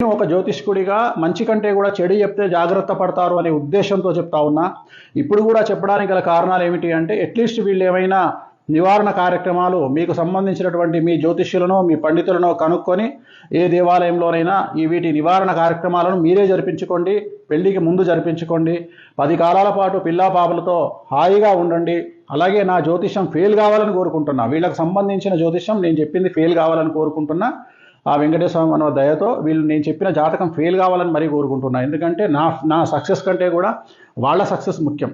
నేను ఒక జ్యోతిష్కుడిగా మంచి కంటే కూడా చెడు చెప్తే జాగ్రత్త పడతారు అనే ఉద్దేశంతో చెప్తా ఉన్నా. ఇప్పుడు కూడా చెప్పడానికి గల కారణాలు ఏమిటి అంటే, అట్లీస్ట్ వీళ్ళు ఏమైనా నివారణ కార్యక్రమాలు మీకు సంబంధించినటువంటి మీ జ్యోతిష్యులను మీ పండితులను కనుక్కొని ఏ దేవాలయంలోనైనా వీటి నివారణ కార్యక్రమాలను మీరే జరిపించుకోండి. పెళ్లికి ముందు జరిపించుకోండి. 10 కాలాల పాటు పిల్లా పాపలతో హాయిగా ఉండండి. అలాగే నా జ్యోతిష్యం ఫెయిల్ కావాలని కోరుకుంటున్నా. వీళ్ళకి సంబంధించిన జ్యోతిష్యం నేను చెప్పింది ఫెయిల్ కావాలని కోరుకుంటున్నా. ఆ వెంకటేశ్వర స్వామి అన్న దయతో వీళ్ళు నేను చెప్పిన జాతకం ఫెయిల్ కావాలని మరీ కోరుకుంటున్నా. ఎందుకంటే నా సక్సెస్ కంటే కూడా వాళ్ళ సక్సెస్ ముఖ్యం.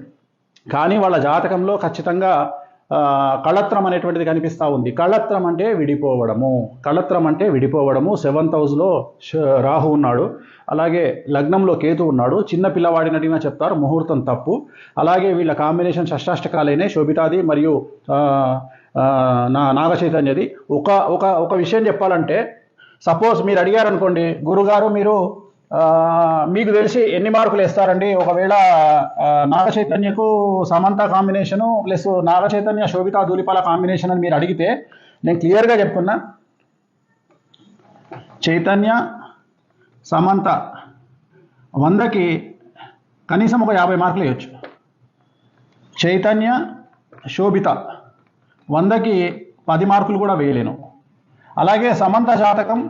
కానీ వాళ్ళ జాతకంలో ఖచ్చితంగా కళత్రం అనేటువంటిది కనిపిస్తూ ఉంది. కళత్రం అంటే విడిపోవడము. కళత్రం అంటే విడిపోవడము. 7th హౌస్లో రాహు ఉన్నాడు, అలాగే లగ్నంలో కేతు ఉన్నాడు. చిన్న పిల్లవాడినట్టుగా చెప్తారు, ముహూర్తం తప్పు. అలాగే వీళ్ళ కాంబినేషన్ షష్టాష్టకాలైన శోభితాది మరియు నాగచైతన్యది. ఒక విషయం చెప్పాలంటే, సపోజ్ మీరు అడిగారు అనుకోండి, గురుగారు మీరు మీకు తెలిసి ఎన్ని మార్కులు వేస్తారండి ఒకవేళ నాగచైతన్యకు Samantha combination plus Naga Chaitanya Sobhita Dhulipala combination అని మీరు అడిగితే నేను క్లియర్గా చెప్తున్నా, చైతన్య సమంత 100కి కనీసం ఒక 50 మార్కులు వేయచ్చు. చైతన్య శోభిత 100కి 10 మార్కులు కూడా వేయలేను. అలాగే సమంత జాతకం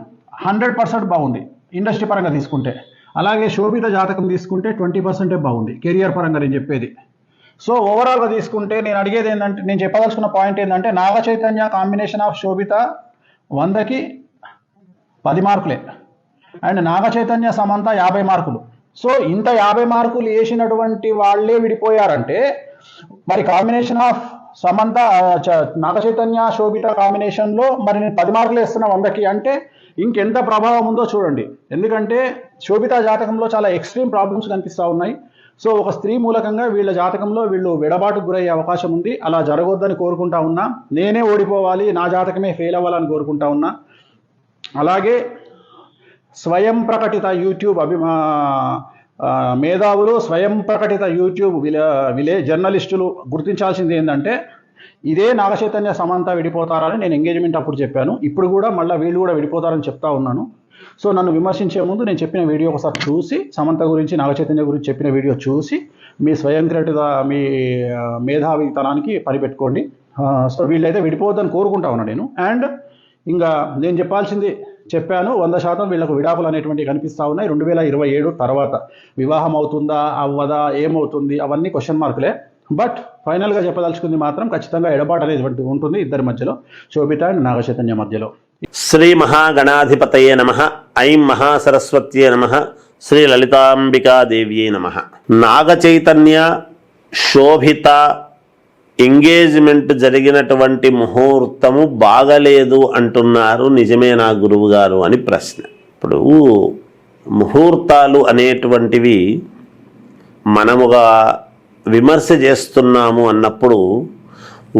100% బాగుంది ఇండస్ట్రీ పరంగా తీసుకుంటే. అలాగే శోభిత జాతకం తీసుకుంటే 20% బాగుంది కెరియర్ పరంగా నేను చెప్పేది. సో ఓవరాల్గా తీసుకుంటే నేను అడిగేది ఏంటంటే, నేను చెప్పదలుచుకున్న పాయింట్ ఏంటంటే, నాగ చైతన్య కాంబినేషన్ ఆఫ్ శోభిత 100కి 10 మార్కులే, అండ్ నాగ చైతన్య సమంత 50 మార్కులు. సో ఇంత 50 మార్కులు వేసినటువంటి వాళ్ళే విడిపోయారంటే, మరి కాంబినేషన్ ఆఫ్ సమంత నాగ చైతన్య శోభిత కాంబినేషన్లో మరి నేను 10 మార్కులు వేస్తున్నా 100కి అంటే ఇంకెంత ప్రభావం ఉందో చూడండి. ఎందుకంటే శోభిత జాతకంలో చాలా ఎక్స్ట్రీమ్ ప్రాబ్లమ్స్ కనిపిస్తూ ఉన్నాయి. సో ఒక స్త్రీ మూలకంగా వీళ్ళ జాతకంలో వీళ్ళు విడబాటుకు గురయ్యే అవకాశం ఉంది. అలా జరగొద్దని కోరుకుంటా ఉన్నా. నేనే ఓడిపోవాలి, నా జాతకమే ఫెయిల్ అవ్వాలని కోరుకుంటా ఉన్నా. అలాగే స్వయం ప్రకటిత యూట్యూబ్ మేధావులు, స్వయం ప్రకటిత యూట్యూబ్ జర్నలిస్టులు గుర్తించాల్సింది ఏంటంటే, ఇదే నాగచైతన్య సమంత విడిపోతారని నేను ఎంగేజ్మెంట్ అప్పుడు చెప్పాను. ఇప్పుడు కూడా మళ్ళీ వీళ్ళు కూడా విడిపోతారని చెప్తా ఉన్నాను. సో నన్ను విమర్శించే ముందు నేను చెప్పిన వీడియో ఒకసారి చూసి, సమంత గురించి నాగచైతన్య గురించి చెప్పిన వీడియో చూసి మీ స్వయం ప్రకటిత మీ మేధావితనానికి పనిపెట్టుకోండి. సో వీళ్ళైతే విడిపోవద్దని కోరుకుంటా ఉన్నాను నేను. అండ్ ఇంకా నేను చెప్పాల్సింది చెప్పాను. 100% వీళ్ళకు విడాకులు అనేటువంటివి కనిపిస్తూ ఉన్నాయి. 2027 తర్వాత వివాహం అవుతుందా అవ్వదా ఏమవుతుంది అవన్నీ క్వశ్చన్ మార్కులే. బట్ ఫైనల్గా చెప్పదలుచుకుంది మాత్రం ఖచ్చితంగా ఎడబాటు అనేది ఉంటుంది ఇద్దరి మధ్యలో, శోభిత అండ్ నాగచైతన్య మధ్యలో. శ్రీ మహాగణాధిపతయే నమః. ఐం మహాసరస్వత్యే నమః. శ్రీ లలితాంబికాదేవ్యే నమః. నాగచైతన్య శోభిత ఎంగేజ్మెంట్ జరిగినటువంటి ముహూర్తము బాగలేదు అంటున్నారు, నిజమేనా గురువు గారు అని ప్రశ్న. ఇప్పుడు ముహూర్తాలు అనేటువంటివి మనముగా విమర్శ చేస్తున్నాము అన్నప్పుడు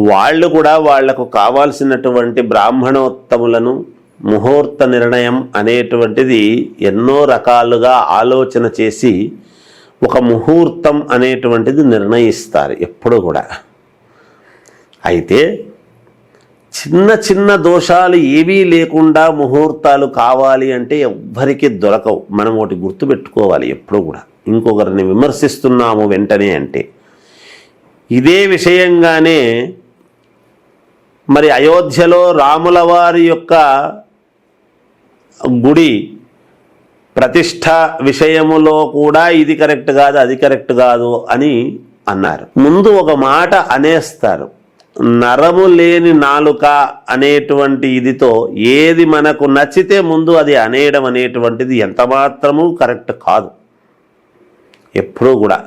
వాళ్ళు కూడా వాళ్లకు కావాల్సినటువంటి బ్రాహ్మణోత్తములను ముహూర్త నిర్ణయం అనేటువంటిది ఎన్నో రకాలుగా ఆలోచన చేసి ఒక ముహూర్తం అనేటువంటిది నిర్ణయిస్తారు ఎప్పుడు కూడా. అయితే చిన్న చిన్న దోషాలు ఏవీ లేకుండా ముహూర్తాలు కావాలి అంటే ఎవ్వరికీ దొరకవు. మనం ఒకటి గుర్తుపెట్టుకోవాలి ఎప్పుడు కూడా. ఇంకొకరిని విమర్శిస్తున్నాము వెంటనే అంటే, ఇదే విషయంగానే మరి అయోధ్యలో రాముల వారి యొక్క గుడి ప్రతిష్ట విషయములో కూడా ఇది కరెక్ట్ కాదు అది కరెక్ట్ కాదు అని అన్నారు. ముందు ఒక మాట అనేస్తారు, నరము లేని నాలుక అనేటువంటి ఇదితో ఏది మనకు నచ్చితే ముందు అది అనేయడం అనేటువంటిది ఎంత మాత్రము కరెక్ట్ కాదు. ఎప్పుడూ కూడా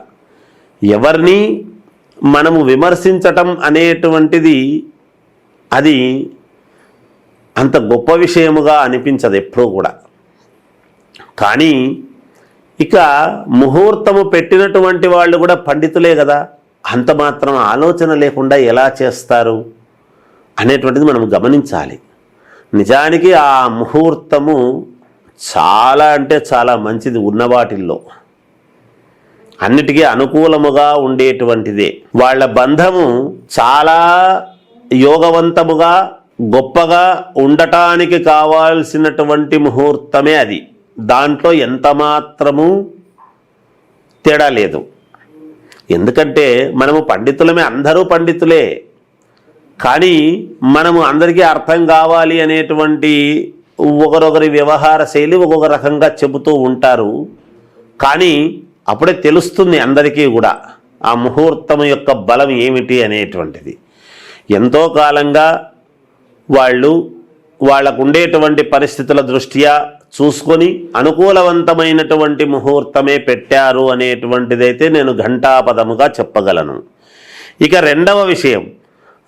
ఎవరిని మనము విమర్శించటం అనేటువంటిది అది అంత గొప్ప విషయముగా అనిపించదు ఎప్పుడూ కూడా. కానీ ఇక ముహూర్తము పెట్టినటువంటి వాళ్ళు కూడా పండితులే కదా, అంత మాత్రం ఆలోచన లేకుండా ఎలా చేస్తారు అనేటువంటిది మనం గమనించాలి. నిజానికి ఆ ముహూర్తము చాలా అంటే చాలా మంచిది, ఉన్న వాటిల్లో అన్నిటికీ అనుకూలముగా ఉండేటువంటిదే. వాళ్ళ బంధము చాలా యోగవంతముగా గొప్పగా ఉండటానికి కావాల్సినటువంటి ముహూర్తమే అది. దాంట్లో ఎంత మాత్రము తేడా లేదు. ఎందుకంటే మనము పండితులమే, అందరూ పండితులే, కానీ మనము అందరికీ అర్థం కావాలి అనేటువంటి ఒకరొకరి వ్యవహార శైలి ఒక్కొక్క రకంగా చెబుతూ ఉంటారు. కానీ అప్పుడే తెలుస్తుంది అందరికీ కూడా ఆ ముహూర్తం యొక్క బలం ఏమిటి అనేటువంటిది. ఎంతో కాలంగా వాళ్ళకు ఉండేటువంటి పరిస్థితుల దృష్ట్యా చూసుకొని అనుకూలవంతమైనటువంటి ముహూర్తమే పెట్టారు అనేటువంటిదైతే నేను ఘంటాపదముగా చెప్పగలను. ఇక రెండవ విషయం,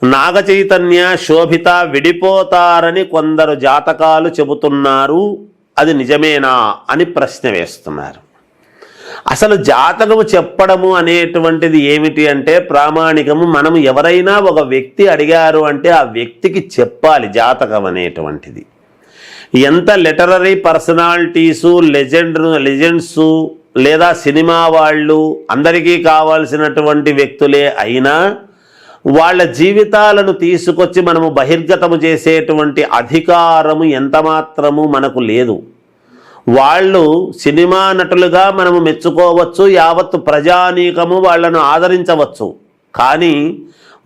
నాగ చైతన్య శోభిత విడిపోతారని కొందరు జాతకాలు చెబుతున్నారు, అది నిజమేనా అని ప్రశ్న వేస్తున్నారు. అసలు జాతకము చెప్పడము అనేటువంటిది ఏమిటి అంటే ప్రామాణికము. మనము ఎవరైనా ఒక వ్యక్తి అడిగారు అంటే ఆ వ్యక్తికి చెప్పాలి జాతకం అనేటువంటిది. ఎంత లిటరరీ పర్సనాలిటీసు, లెజెండ్స్ లేదా సినిమా వాళ్ళు అందరికీ కావాల్సినటువంటి వ్యక్తులే అయినా వాళ్ళ జీవితాలను తీసుకొచ్చి మనము బహిర్గతము చేసేటువంటి అధికారము ఎంత మాత్రము మనకు లేదు. వాళ్ళు సినిమా నటులుగా మనము మెచ్చుకోవచ్చు, యావత్తు ప్రజానీకము వాళ్ళను ఆదరించవచ్చు, కానీ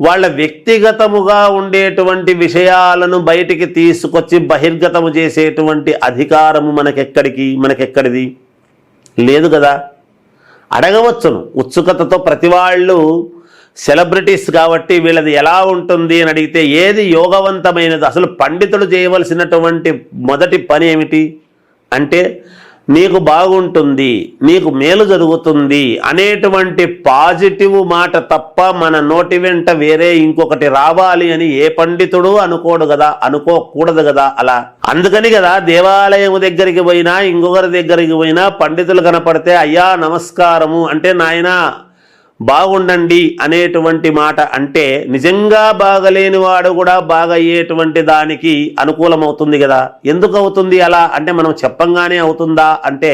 వాళ్ళ వ్యక్తిగతముగా ఉండేటువంటి విషయాలను బయటికి తీసుకొచ్చి బహిర్గతము చేసేటువంటి అధికారము మనకెక్కడిది లేదు కదా. అడగవచ్చును ఉత్సుకతతో, ప్రతి వాళ్ళు సెలబ్రిటీస్ కాబట్టి వీళ్ళది ఎలా ఉంటుంది అని అడిగితే ఏది యోగవంతమైనది, అసలు పండితుడు చేయవలసినటువంటి మొదటి పని ఏమిటి అంటే నీకు బాగుంటుంది, నీకు మేలు జరుగుతుంది అనేటువంటి పాజిటివ్ మాట తప్ప మన నోటి వెంట వేరే ఇంకొకటి రావాలి అని ఏ పండితుడు అనుకోకూడదు కదా. అలా అందుకని కదా దేవాలయం దగ్గరికి పోయినా ఇంకొకరి దగ్గరికి పోయినా పండితులు కనపడితే అయ్యా నమస్కారము అంటే నాయనా బాగుండండి అనేటువంటి మాట అంటే నిజంగా బాగలేని వాడు కూడా బాగయ్యేటువంటి దానికి అనుకూలమవుతుంది కదా. ఎందుకు అవుతుంది అలా అంటే మనం చెప్పంగానే అవుతుందా అంటే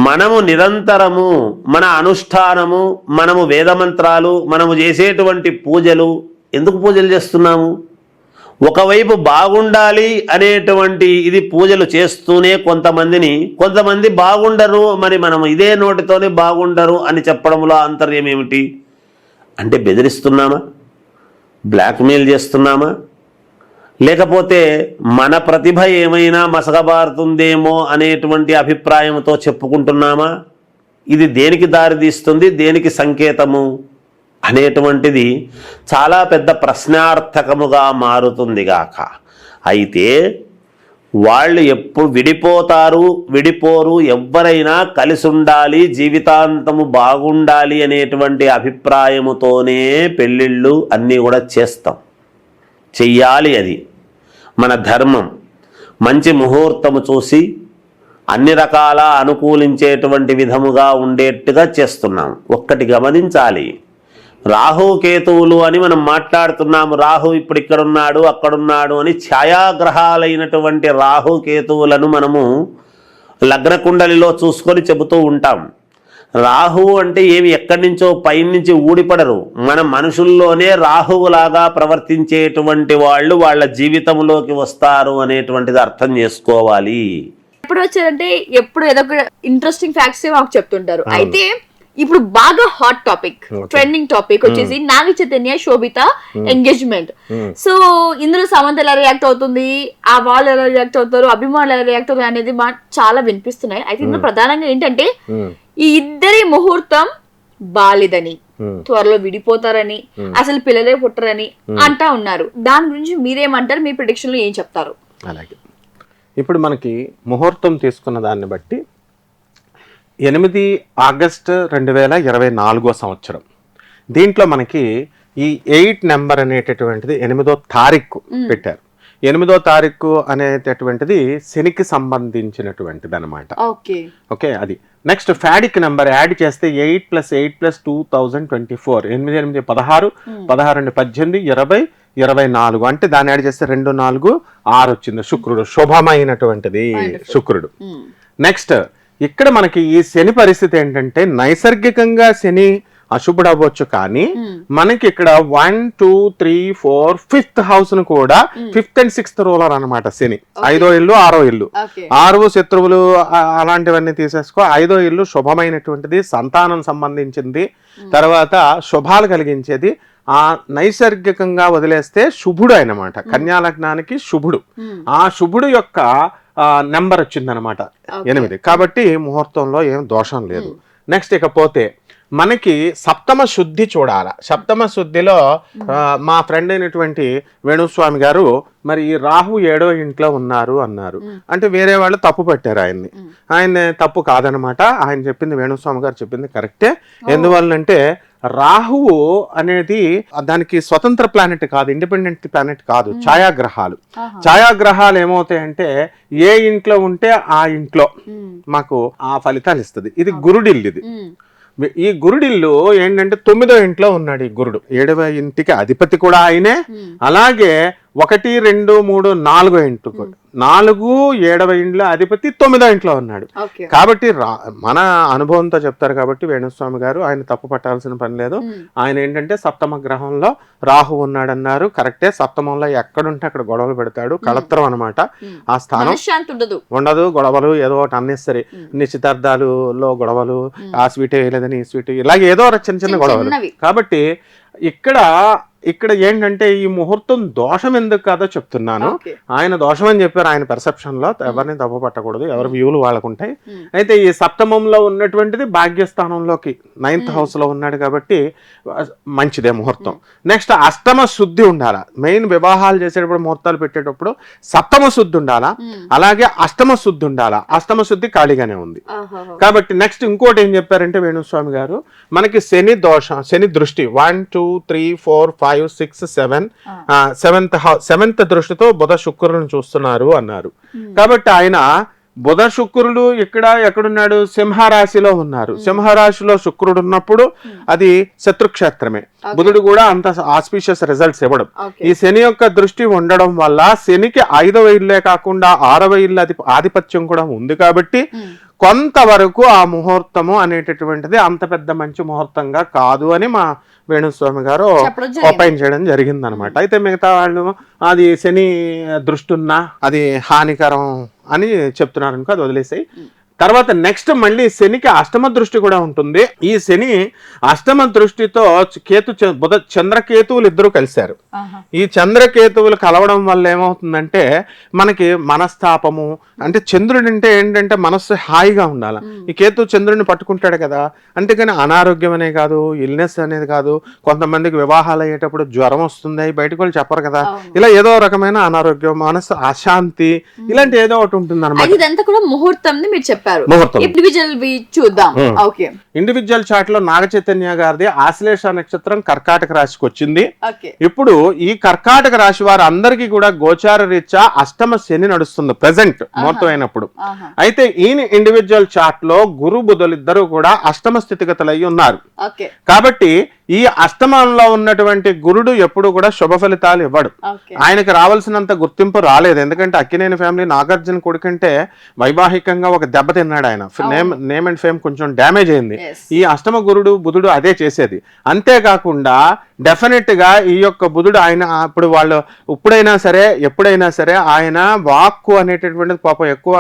మనము నిరంతరము మన అనుష్ఠానము, మనము వేదమంత్రాలు, మనము చేసేటువంటి పూజలు, ఎందుకు పూజలు చేస్తున్నాము? ఒకవైపు బాగుండాలి అనేటువంటి ఇది పూజలు చేస్తూనే కొంతమంది బాగుండరు, మరి మనం ఇదే నోటితోనే బాగుండరు అని చెప్పడంలో ఆంతర్యం ఏమిటి అంటే బెదిరిస్తున్నామా, బ్లాక్మెయిల్ చేస్తున్నామా, లేకపోతే మన ప్రతిభ ఏమైనా మసకబారుతుందేమో అనేటువంటి అభిప్రాయంతో చెప్పుకుంటున్నామా? ఇది దేనికి దారితీస్తుంది, దేనికి సంకేతము అనేటువంటిది చాలా పెద్ద ప్రశ్నార్థకముగా మారుతుంది గాక. అయితే వాళ్ళు ఎప్పుడు విడిపోరు, ఎవ్వరైనా కలిసి ఉండాలి, జీవితాంతము బాగుండాలి అనేటువంటి అభిప్రాయముతోనే పెళ్ళిళ్ళు అన్నీ కూడా చెయ్యాలి. అది మన ధర్మం. మంచి ముహూర్తము చూసి అన్ని రకాల అనుకూలించేటువంటి విధముగా ఉండేట్టుగా చేస్తున్నాం. ఒక్కటి గమనించాలి, రాహుకేతువులు అని మనం మాట్లాడుతున్నాము. రాహు ఇప్పుడు ఇక్కడున్నాడు అక్కడున్నాడు అని ఛాయాగ్రహాలైనటువంటి రాహుకేతువులను మనము లగ్నకుండలిలో చూసుకొని చెబుతూ ఉంటాం. రాహువు అంటే ఏమి ఎక్కడి నుంచో పైనుంచి ఊడిపడరు. మన మనుషుల్లోనే రాహువులాగా ప్రవర్తించేటువంటి వాళ్ళు వాళ్ళ జీవితంలోకి వస్తారు అనేటువంటిది అర్థం చేసుకోవాలి. ఎప్పుడు వచ్చారంటే ఎప్పుడు ఏదో ఒక ఇంట్రెస్టింగ్ ఫ్యాక్ట్స్ మాకు చెప్తుంటారు. అయితే ఇప్పుడు బాగా హాట్ టాపిక్, ట్రెండింగ్ టాపిక్ వచ్చేసి నాగ చైతన్య శోభిత ఎంగేజ్మెంట్. సో ఇందులో సమంత ఎలా రియాక్ట్ అవుతుంది, ఆ వాళ్ళు ఎలా రియాక్ట్ అవుతారు, అభిమానులు ఎలా రియాక్ట్ అవుతారు అనేది చాలా వినిపిస్తున్నాయి. అయితే ఇందులో ప్రధానంగా ఏంటంటే ఈ ఇద్దరి ముహూర్తం బాలేదని, త్వరలో విడిపోతారని, అసలు పిల్లలే పుట్టరని అంటా ఉన్నారు. దాని గురించి మీరేమంటారు, మీ ప్రిడిక్షన్ లో ఏం చెప్తారు? అలాగే ఇప్పుడు మనకి ముహూర్తం తీసుకున్న దాన్ని బట్టి 8 ఆగస్టు 2024 సంవత్సరం. దీంట్లో మనకి ఈ 8 నెంబర్ అనేటటువంటిది 8వ తారీఖు పెట్టారు. 8వ తారీఖు అనేటటువంటిది శనికి సంబంధించినటువంటిది అనమాట. ఓకే, అది నెక్స్ట్ ఫ్యాడిక్ నెంబర్ యాడ్ చేస్తే 8 + 8 + 2024 8 8 16 16 18 20 24 అంటే దాన్ని యాడ్ చేస్తే 2 4 6 వచ్చింది. శుక్రుడు శుభమైనటువంటిది శుక్రుడు. నెక్స్ట్ ఇక్కడ మనకి ఈ శని పరిస్థితి ఏంటంటే నైసర్గికంగా శని అశుభుడు అవ్వచ్చు, కానీ మనకి ఇక్కడ 1, 2, 3, 4 5th హౌస్ ను కూడా 5th and 6th రూలర్ అనమాట శని. 5వ ఇల్లు 6వ ఇల్లు, 6 శత్రువులు అలాంటివన్నీ తీసేసుకో. 5వ ఇల్లు శుభమైనటువంటిది, సంతానం సంబంధించింది, తర్వాత శుభాలు కలిగించేది. ఆ నైసర్గికంగా వదిలేస్తే శుభుడు అనమాట, కన్యా లగ్నానికి శుభుడు. ఆ శుభుడు యొక్క నెంబర్ వచ్చిందనమాట 8. కాబట్టి ముహూర్తంలో ఏం దోషం లేదు. నెక్స్ట్ ఇకపోతే మనకి సప్తమ శుద్ధి చూడాల. సప్తమ శుద్ధిలో మా ఫ్రెండ్ అయినటువంటి వేణుస్వామి గారు మరి ఈ రాహు 7వ ఇంట్లో ఉన్నారు అన్నారు. అంటే వేరే వాళ్ళు తప్పు పట్టారు ఆయన్ని. ఆయన తప్పు కాదనమాట, ఆయన చెప్పింది, వేణుస్వామి గారు చెప్పింది కరెక్టే. ఎందువల్లంటే రాహువు అనేది దానికి స్వతంత్ర ప్లానెట్ కాదు, ఇండిపెండెంట్ ప్లానెట్ కాదు, ఛాయాగ్రహాలు. ఛాయాగ్రహాలు ఏమవుతాయంటే ఏ ఇంట్లో ఉంటే ఆ ఇంట్లో మాకు ఆ ఫలితాలు ఇస్తుంది. ఇది గురుడిల్లు. ఇది ఈ గురుడిల్లు ఏంటంటే 9వ ఇంట్లో ఉన్నాడు ఈ గురుడు. 7వ ఇంటికి అధిపతి కూడా ఆయనే. అలాగే 1, 2, 3, 4వ ఇంటి 4, 7వ ఇంట్లో అధిపతి 9వ ఇంట్లో ఉన్నాడు. కాబట్టి మన అనుభవంతో చెప్తారు కాబట్టి వేణుస్వామి గారు ఆయన తప్పు పట్టాల్సిన పని లేదు. ఆయన ఏంటంటే సప్తమ గ్రహంలో రాహు ఉన్నాడన్నారు, కరెక్టే. సప్తమంలో ఎక్కడుంటే అక్కడ గొడవలు పెడతాడు, కళత్రం అనమాట. ఆ స్థానం ఉండదు, గొడవలు ఏదో ఒకటి అన్నెసరి, నిశ్చితార్థాలులో గొడవలు, ఆ స్వీట్ వేయలేదని ఈ స్వీట్, ఇలాగే ఏదో చిన్న చిన్న గొడవలు. కాబట్టి ఇక్కడ ఏంటంటే ఈ ముహూర్తం దోషం ఎందుకు కాదో చెప్తున్నాను. ఆయన దోషం అని చెప్పారు ఆయన పెర్సెప్షన్ లో, ఎవరిని తప్పు పట్టకూడదు, ఎవరి వ్యూలు వాళ్ళకు ఉంటాయి. అయితే ఈ సప్తమంలో ఉన్నటువంటిది భాగ్యస్థానంలోకి 9th హౌస్ లో ఉన్నాడు కాబట్టి మంచిదే ముహూర్తం. నెక్స్ట్ అష్టమ శుద్ధి ఉండాలా. మెయిన్ వివాహాలు చేసేటప్పుడు ముహూర్తాలు పెట్టేటప్పుడు సప్తమ శుద్ధి ఉండాలా, అలాగే అష్టమ శుద్ధి ఉండాలా. అష్టమ శుద్ధి ఖాళీగానే ఉంది కాబట్టి నెక్స్ట్ ఇంకోటి ఏం చెప్పారంటే వేణుస్వామి గారు, మనకి శని దోషం, శని దృష్టి 1, 2, 3, 4, 5, 6, 7 7th దృష్టితో బుధ శుక్రులను చూస్తున్నారు అన్నారు. కాబట్టి ఆయన బుధ శుక్రులు ఇక్కడ ఎక్కడున్నాడు, సింహరాశిలో ఉన్నారు. సింహరాశిలో శుక్రుడు ఉన్నప్పుడు అది శత్రుక్షేత్రమే. బుధుడు కూడా అంత ఆస్పీషియస్ రిజల్ట్స్ ఇవ్వడం. ఈ శని యొక్క దృష్టి ఉండడం వల్ల శనికి 5వ ఇల్లే కాకుండా 6వ ఇల్లు ఆధిపత్యం కూడా ఉంది. కాబట్టి కొంతవరకు ఆ ముహూర్తము అనేటటువంటిది అంత పెద్ద మంచి ముహూర్తంగా కాదు అని మా వేణుస్వామి గారు ఓపెన్ చేయడం జరిగింది అనమాట. అయితే మిగతా వాళ్ళు అది శని దృష్టి ఉన్నా అది హానికరం అని చెప్తున్నారు అనుకో, అది వదిలేసాయి. తర్వాత నెక్స్ట్ మళ్ళీ శనికి అష్టమ దృష్టి కూడా ఉంటుంది. ఈ శని అష్టమ దృష్టితో బుధ చంద్రకేతువులు ఇద్దరు కలిశారు. ఈ చంద్రకేతువులు కలవడం వల్ల ఏమవుతుందంటే మనకి మనస్తాపము, అంటే చంద్రుడు అంటే ఏంటంటే మనస్సు హాయిగా ఉండాలి. ఈ కేతు చంద్రుడిని పట్టుకుంటాడు కదా, అంతేకాని అనారోగ్యం అనే కాదు, ఇల్నెస్ అనేది కాదు. కొంతమందికి వివాహాలు అయ్యేటప్పుడు జ్వరం వస్తుంది, బయటకు వాళ్ళు చెప్పరు కదా, ఇలా ఏదో రకమైన అనారోగ్యం, మనస్సు అశాంతి, ఇలాంటి ఏదో ఒకటి ఉంటుంది అనమాట. ఇండివిజువల్ చార్ట్ లో నాగ చైతన్య గారిది ఆశ్లేష నక్షత్రం కర్కాటక రాశికి వచ్చింది. ఇప్పుడు ఈ కర్కాటక రాశి వారు అందరికీ కూడా గోచార రీత్యా అష్టమ శని నడుస్తుంది ప్రెసెంట్ ముహూర్తం అయినప్పుడు. అయితే ఈయన ఇండివిజువల్ చార్ట్ లో గురు బుధులు ఇద్దరు కూడా అష్టమ స్థితిగతులు అయి ఉన్నారు. కాబట్టి ఈ అష్టమంలో ఉన్నటువంటి గురుడు ఎప్పుడు కూడా శుభ ఫలితాలు ఇవ్వడు. ఆయనకు రావాల్సినంత గుర్తింపు రాలేదు. ఎందుకంటే అక్కినేని ఫ్యామిలీ నాగార్జున కొడుకంటే వైవాహికంగా ఒక దెబ్బ తిన్నాడు. ఆయన నేమ్ అండ్ ఫేమ్ కొంచెం డ్యామేజ్ అయింది. ఈ అష్టమ గురుడు బుధుడు అదే చేసేది. అంతేకాకుండా డెఫినెట్ గా ఈ యొక్క బుధుడు ఆయన ఇప్పుడు వాళ్ళు ఎప్పుడైనా సరే ఆయన వాక్కు అనేటటువంటిది పాపం ఎక్కువ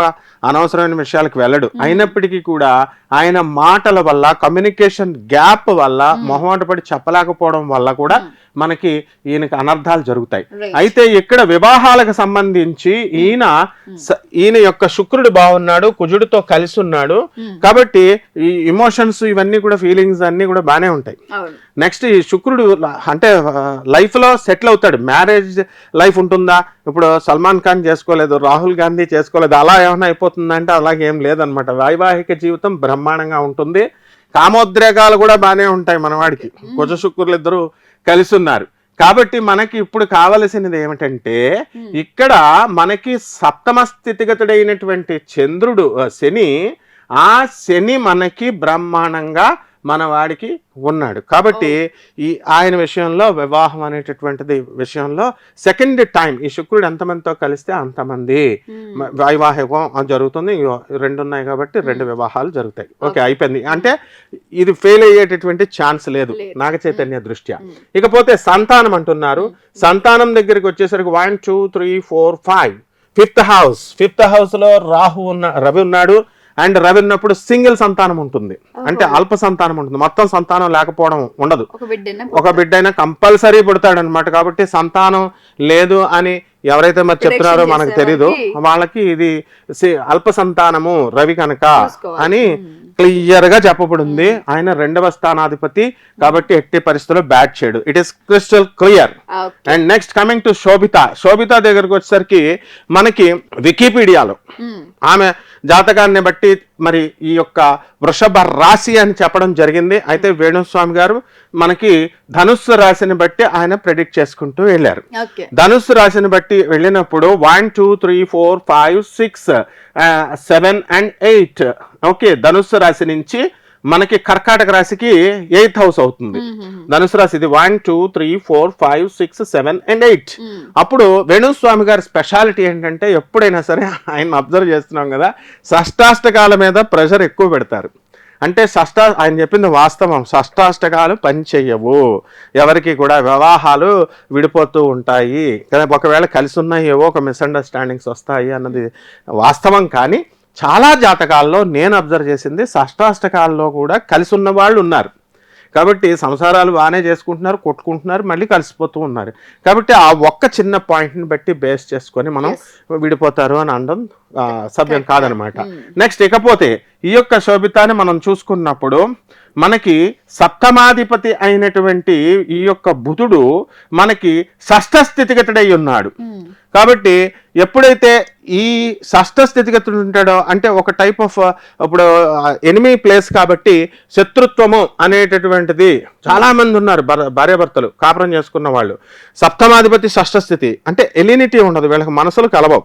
అనవసరమైన విషయాలకు వెళ్ళడు. అయినప్పటికీ కూడా ఆయన మాటల వల్ల, కమ్యూనికేషన్ గ్యాప్ వల్ల, మొహమాట పడి చెప్పలేకపోవడం వల్ల కూడా మనకి ఈయనకి అనర్థాలు జరుగుతాయి. అయితే ఇక్కడ వివాహాలకు సంబంధించి ఈయన యొక్క శుక్రుడు బాగున్నాడు, కుజుడితో కలిసి ఉన్నాడు. కాబట్టి ఈ ఇమోషన్స్ ఇవన్నీ కూడా, ఫీలింగ్స్ అన్ని కూడా బాగానే ఉంటాయి. నెక్స్ట్ ఈ శుక్రుడు అంటే లైఫ్ లో సెటిల్ అవుతాడు. మ్యారేజ్ లైఫ్ ఉంటుందా, ఇప్పుడు సల్మాన్ ఖాన్ చేసుకోలేదు, రాహుల్ గాంధీ చేసుకోలేదు, అలా ఏమైనా అయిపోతుందంటే అలాగేం లేదనమాట. వైవాహిక జీవితం బ్రహ్మాండంగా ఉంటుంది. కామోద్రేకాలు కూడా బాగానే ఉంటాయి మనవాడికి. కుజ శుక్రులు ఇద్దరు కలిసి ఉన్నారు. కాబట్టి మనకి ఇప్పుడు కావలసినది ఏమిటంటే, ఇక్కడ మనకి సప్తమ స్థితిగతుడైనటువంటి చంద్రుడు శని, ఆ శని మనకి బ్రహ్మాండంగా మన వాడికి ఉన్నాడు. కాబట్టి ఈ ఆయన విషయంలో వివాహం అనేటటువంటిది విషయంలో సెకండ్ టైం ఈ శుక్రుడు ఎంతమందితో కలిస్తే అంతమంది వైవాహికం జరుగుతుంది. 2 ఉన్నాయి కాబట్టి 2 వివాహాలు జరుగుతాయి. ఓకే, అయిపోయింది. అంటే ఇది ఫెయిల్ అయ్యేటటువంటి ఛాన్స్ లేదు నాగ చైతన్య దృష్ట్యా. ఇకపోతే సంతానం అంటున్నారు. సంతానం దగ్గరికి వచ్చేసరికి 1 2 3 4 5 ఫిఫ్త్ హౌస్ లో రవి ఉన్నాడు. అండ్ రవి ఉన్నప్పుడు సింగిల్ సంతానం ఉంటుంది, అంటే అల్ప సంతానం ఉంటుంది. మొత్తం సంతానం లేకపోవడం ఉండదు. ఒక బిడ్డ అయినా కంపల్సరీ పుడతాడు అనమాట. కాబట్టి సంతానం లేదు అని ఎవరైతే మరి చెప్తున్నారో మనకు తెలీదు, వాళ్ళకి ఇది అల్ప సంతానము రవి కనుక అని క్లియర్ గా చెప్పబడింది. ఆయన 2వ స్థానాధిపతి కాబట్టి ఎట్టి పరిస్థితుల్లో బ్యాట్ చేయడు. It is crystal clear. And next coming to Sobhita దగ్గరకు వచ్చేసరికి మనకి వికీపీడియాలో ఆమె జాతకాన్ని బట్టి మరి ఈ యొక్క వృషభ రాశి అని చెప్పడం జరిగింది. అయితే వేణుస్వామి గారు మనకి ధనుస్సు రాశిని బట్టి ఆయన ప్రెడిక్ట్ చేసుకుంటూ వెళ్ళారు. ధనుస్సు రాశిని బట్టి వెళ్ళినప్పుడు 1 2 3 4 5 6 7 and 8 ఓకే, ధనుస్సు రాశి నుంచి మనకి కర్కాటక రాశికి 8th హౌస్ అవుతుంది. ధనుసు రాశి ఇది 1 2 3 4 5 6 7 and 8. అప్పుడు వేణుస్వామి గారి స్పెషాలిటీ ఏంటంటే ఎప్పుడైనా సరే ఆయన అబ్జర్వ్ చేస్తున్నాం కదా, షష్టాష్టకాల మీద ప్రెషర్ ఎక్కువ పెడతారు. అంటే ఆయన చెప్పింది వాస్తవం. షష్టాష్టకాలు పని చెయ్యవు, ఎవరికి కూడా వివాహాలు విడిపోతూ ఉంటాయి కదా, ఒకవేళ కలిసి ఉన్నాయి ఏవో ఒక మిస్అండర్స్టాండింగ్స్ వస్తాయి అన్నది వాస్తవం. కానీ చాలా జాతకాల్లో నేను అబ్జర్వ్ చేసింది షష్టాష్టకాల్లో కూడా కలిసి ఉన్న వాళ్ళు ఉన్నారు. కాబట్టి సంసారాలు బాగానే చేసుకుంటున్నారు, కొట్టుకుంటున్నారు, మళ్ళీ కలిసిపోతూ ఉన్నారు. కాబట్టి ఆ ఒక్క చిన్న పాయింట్ని బట్టి బేస్ చేసుకొని మనం విడిపోతారు అని అనడం సభ్యం కాదనమాట. నెక్స్ట్ ఇకపోతే ఈ యొక్క శోభితాన్ని మనం చూసుకున్నప్పుడు మనకి సప్తమాధిపతి అయినటువంటి ఈ యొక్క బుధుడు మనకి షష్ఠ స్థితిగతుడై ఉన్నాడు. కాబట్టి ఎప్పుడైతే ఈ షష్ఠ స్థితిగతుడు ఉంటాడో అంటే ఒక టైప్ ఆఫ్ ఇప్పుడు ఎనిమీ ప్లేస్ కాబట్టి శత్రుత్వము అనేటటువంటిది చాలా మంది ఉన్నారు. భార్యాభర్తలు కాపురం చేసుకున్న వాళ్ళు సప్తమాధిపతి షష్ఠ స్థితి అంటే ఎలినిటీ ఉండదు, వీళ్ళకి మనసులు కలవవు.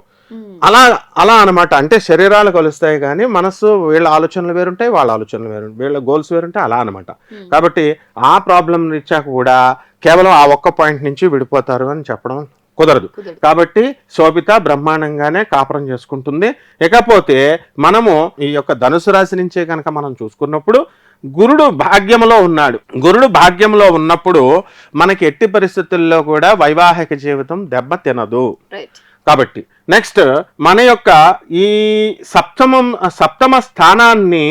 అలా అనమాట. అంటే శరీరాలు కలుస్తాయి కానీ మనసు, వీళ్ళ ఆలోచనలు వేరుంటాయి, వాళ్ళ ఆలోచనలు వేరుంటాయి, వీళ్ళ గోల్స్ వేరుంటాయి, అలా అనమాట. కాబట్టి ఆ ప్రాబ్లం రీత్యా కూడా కేవలం ఆ ఒక్క పాయింట్ నుంచి విడిపోతారు అని చెప్పడం కుదరదు. కాబట్టి శోభిత బ్రహ్మాండంగానే కాపురం చేసుకుంటుంది. ఇకపోతే మనము ఈ యొక్క ధనుసు రాశి నుంచే కనుక మనం చూసుకున్నప్పుడు గురుడు భాగ్యంలో ఉన్నాడు. గురుడు భాగ్యంలో ఉన్నప్పుడు మనకి ఎట్టి పరిస్థితుల్లో కూడా వైవాహిక జీవితం దెబ్బ తినదు. కాబట్టి నెక్స్ట్ మన యొక్క ఈ సప్తమ స్థానాన్ని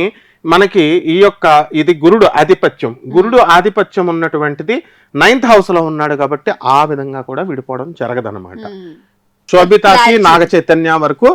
మనకి ఈ యొక్క ఇది గురుడు ఆధిపత్యం ఉన్నటువంటిది 9th హౌస్ లో ఉన్నాడు. కాబట్టి ఆ విధంగా కూడా విడిపోవడం జరగదన్నమాట. శోభితాకి నాగ చైతన్య వరకు